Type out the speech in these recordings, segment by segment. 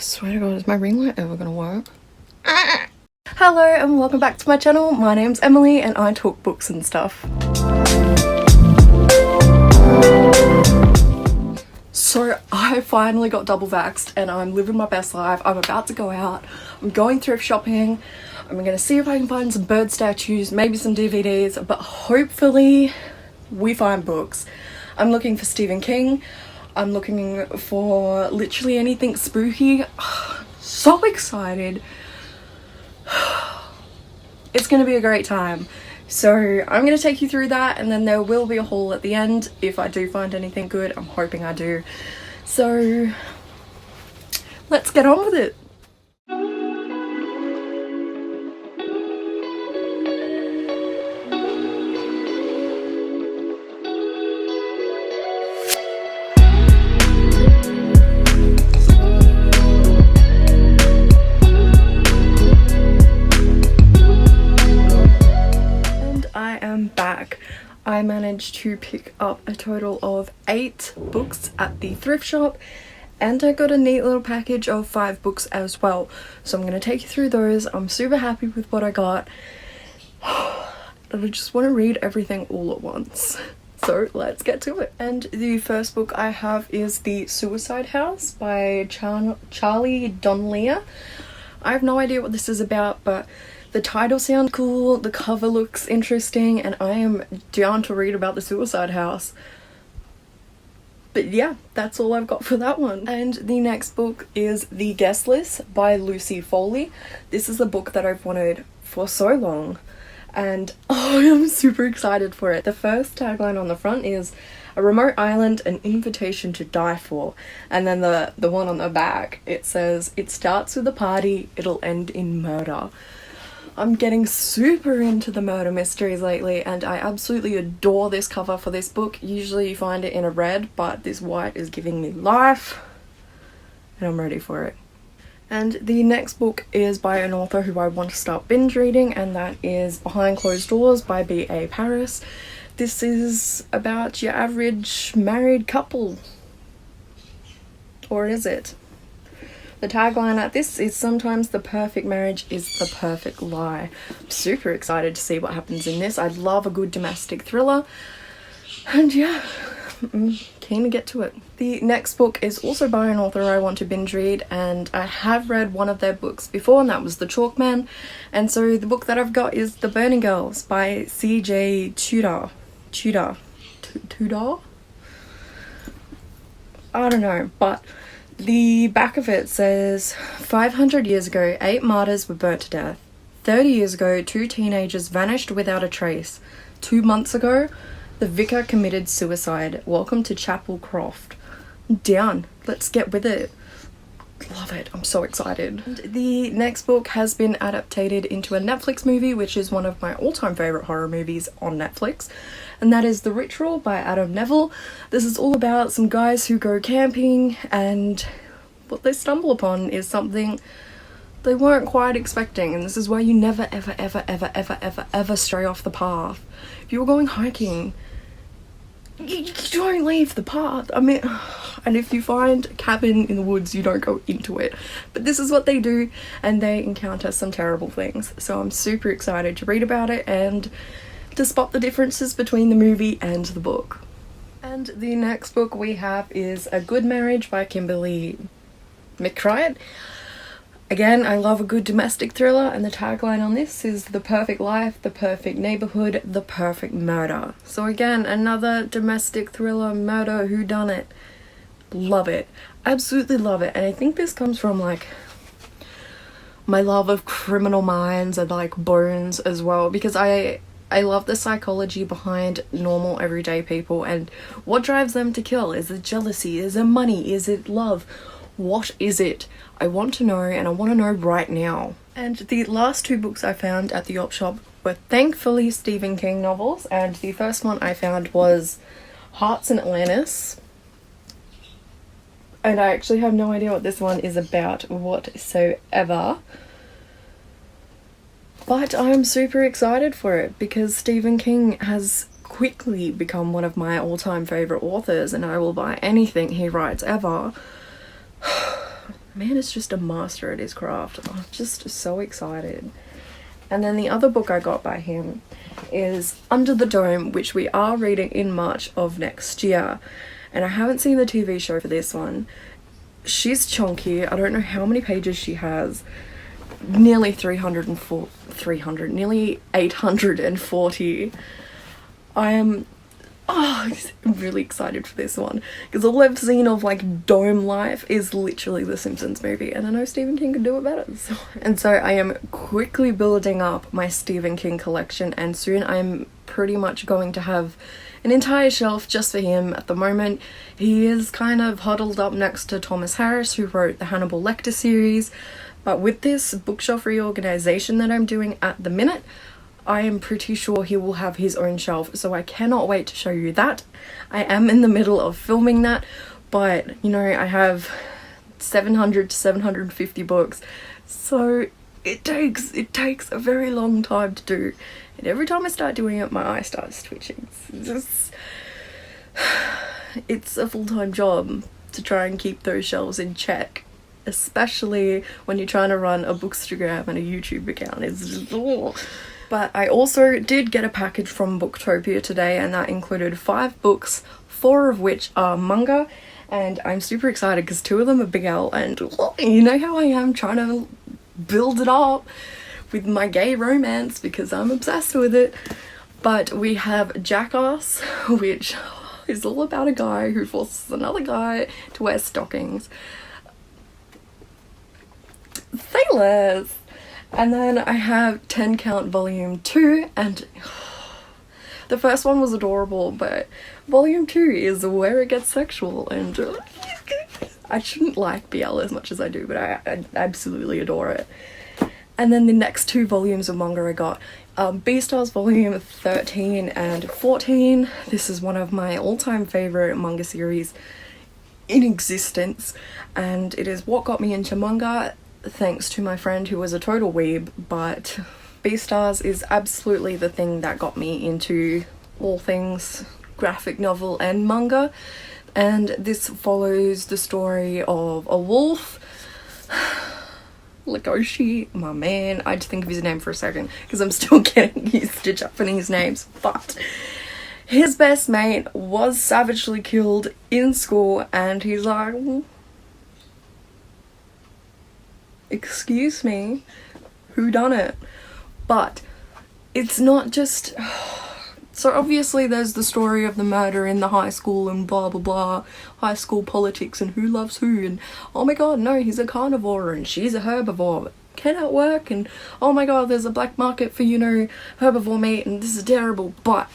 swear to God, is my ring light ever gonna work? Hello and welcome back to my channel. My name's Emily and I talk books and stuff. So I finally got double vaxxed and I'm living my best life. I'm about to go out. I'm going thrift shopping. I'm gonna see if I can find some bird statues, maybe some DVDs, but hopefully we find books. I'm looking for Stephen King. I'm looking for literally anything spooky. So excited. It's gonna be a great time. So I'm gonna take you through that, and then there will be a haul at the end if I do find anything good. I'm hoping I do. So let's get on with it. Back. I managed to pick up a total of 8 books at the thrift shop, and I got a neat little package of 5 books as well. So I'm going to take you through those. I'm super happy with what I got. And I just want to read everything all at once. So let's get to it. And the first book I have is The Suicide House by Charlie Donlea. I have no idea what this is about, but the title sounds cool, the cover looks interesting, and I am down to read about the suicide house. But yeah, that's all I've got for that one. And the next book is The Guest List by Lucy Foley. This is a book that I've wanted for so long, and oh, I'm super excited for it. The first tagline on the front is "A remote island, an invitation to die for." And then the one on the back, it says, "It starts with a party, it'll end in murder." I'm getting super into the murder mysteries lately, and I absolutely adore this cover for this book. Usually you find it in a red, but this white is giving me life, and I'm ready for it. And the next book is by an author who I want to start binge reading, and that is Behind Closed Doors by B.A. Paris. This is about your average married couple. Or is it? The tagline at this is, "Sometimes the perfect marriage is the perfect lie." I'm super excited to see what happens in this. I love a good domestic thriller. And yeah, I'm keen to get to it. The next book is also by an author I want to binge read, and I have read one of their books before, and that was The Chalk Man. And so the book that I've got is The Burning Girls by C.J. Tudor? I don't know, but the back of it says, 500 years ago, 8 martyrs were burnt to death. 30 years ago, 2 teenagers vanished without a trace. 2 months ago, the vicar committed suicide. Welcome to Chapel Croft. I'm down. Let's get with it. Love it. I'm so excited. And the next book has been adapted into a Netflix movie, which is one of my all-time favourite horror movies on Netflix, and that is The Ritual by Adam Neville. This is all about some guys who go camping, and what they stumble upon is something they weren't quite expecting, and this is why you never ever stray off the path. If you're going hiking, you don't leave the path. I mean, and if you find a cabin in the woods, you don't go into it. But this is what they do, and they encounter some terrible things. So I'm super excited to read about it and to spot the differences between the movie and the book. And the next book we have is A Good Marriage by Kimberly McCright. Again, I love a good domestic thriller, and the tagline on this is "The perfect life, the perfect neighborhood, the perfect murder." So again, another domestic thriller, murder, whodunit. Love it. Absolutely love it. And I think this comes from like my love of Criminal Minds and like Bones as well, because I love the psychology behind normal everyday people and what drives them to kill. Is it jealousy? Is it money? Is it love? What is it? I want to know, and I want to know right now. And the last 2 books I found at the op shop were thankfully Stephen King novels, and the first one I found was Hearts in Atlantis. And I actually have no idea what this one is about whatsoever. But I'm super excited for it because Stephen King has quickly become one of my all-time favourite authors, and I will buy anything he writes ever. man is just a master at his craft. I'm just so excited. And then the other book I got by him is Under the Dome, which we are reading in March of next year. And I haven't seen the TV show for this one. She's chunky. I don't know how many pages she has. Nearly 300, nearly 840. I am really excited for this one, because all I've seen of like dome life is literally the Simpsons movie, and I know Stephen King can do it better. So I am quickly building up my Stephen King collection, and soon I'm pretty much going to have an entire shelf just for him. At the moment, he is kind of huddled up next to Thomas Harris, who wrote the Hannibal Lecter series. But with this bookshelf reorganization that I'm doing at the minute, I am pretty sure he will have his own shelf, so I cannot wait to show you that. I am in the middle of filming that, but you know, I have 700 to 750 books, so it takes a very long time to do, and every time I start doing it, my eye starts twitching. It's a full-time job to try and keep those shelves in check, especially when you're trying to run a Bookstagram and a YouTube account. It's just, But I also did get a package from Booktopia today, and that included 5 books, 4 of which are manga, and I'm super excited because 2 of them are Big L, and you know how I am trying to build it up with my gay romance because I'm obsessed with it. But we have Jackass, which is all about a guy who forces another guy to wear stockings. Say less. And then I have 10 Count Volume 2, and the first one was adorable, but Volume 2 is where it gets sexual, and I shouldn't like BL as much as I do, but I absolutely adore it. And then the next 2 volumes of manga I got, Beastars Volume 13 and 14. This is one of my all-time favourite manga series in existence, and it is what got me into manga, thanks to my friend who was a total weeb, but Beastars is absolutely the thing that got me into all things graphic novel and manga. And this follows the story of a wolf, Legoshi, my man. I had to think of his name for a second because I'm still getting used to Japanese names, but his best mate was savagely killed in school, and he's like, excuse me, who done it? But it's not just, so obviously there's the story of the murder in the high school and blah blah blah, high school politics and who loves who, and oh my god, no, he's a carnivore and she's a herbivore, can it work? And oh my god, there's a black market for, you know, herbivore meat, and this is terrible. But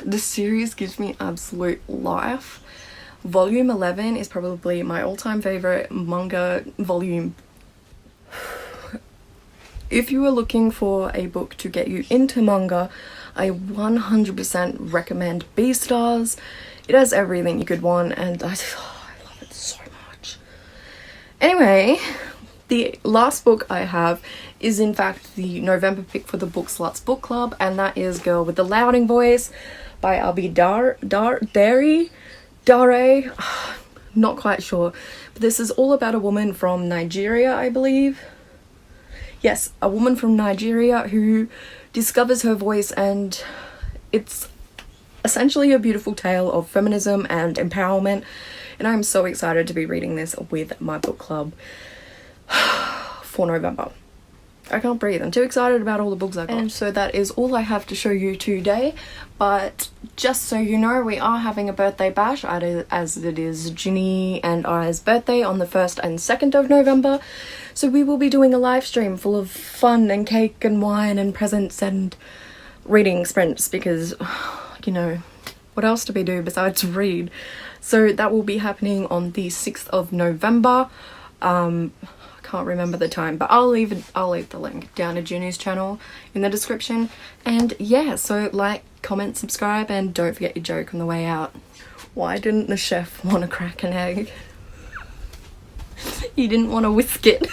this series gives me absolute life. Volume 11 is probably my all-time favourite manga volume. If you are looking for a book to get you into manga, I 100% recommend Beastars. It has everything you could want, and I love it so much. Anyway, the last book I have is in fact the November pick for the Book Sluts Book Club, and that is Girl with the Louding Voice by Abi Dare, not quite sure, but this is all about a woman from Nigeria, I believe. Yes, a woman from Nigeria who discovers her voice, and it's essentially a beautiful tale of feminism and empowerment, and I'm so excited to be reading this with my book club for November. I can't breathe. I'm too excited about all the books I got. And so that is all I have to show you today. But just so you know, we are having a birthday bash as it is Ginny and I's birthday on the 1st and 2nd of November. So we will be doing a live stream full of fun and cake and wine and presents and reading sprints because, you know, what else do we do besides read? So that will be happening on the 6th of November. Can't remember the time, but I'll leave the link down to Ginnies Channel in the description. And yeah, so like, comment, subscribe, and don't forget your joke on the way out. Why didn't the chef want to crack an egg? He didn't want to whisk it.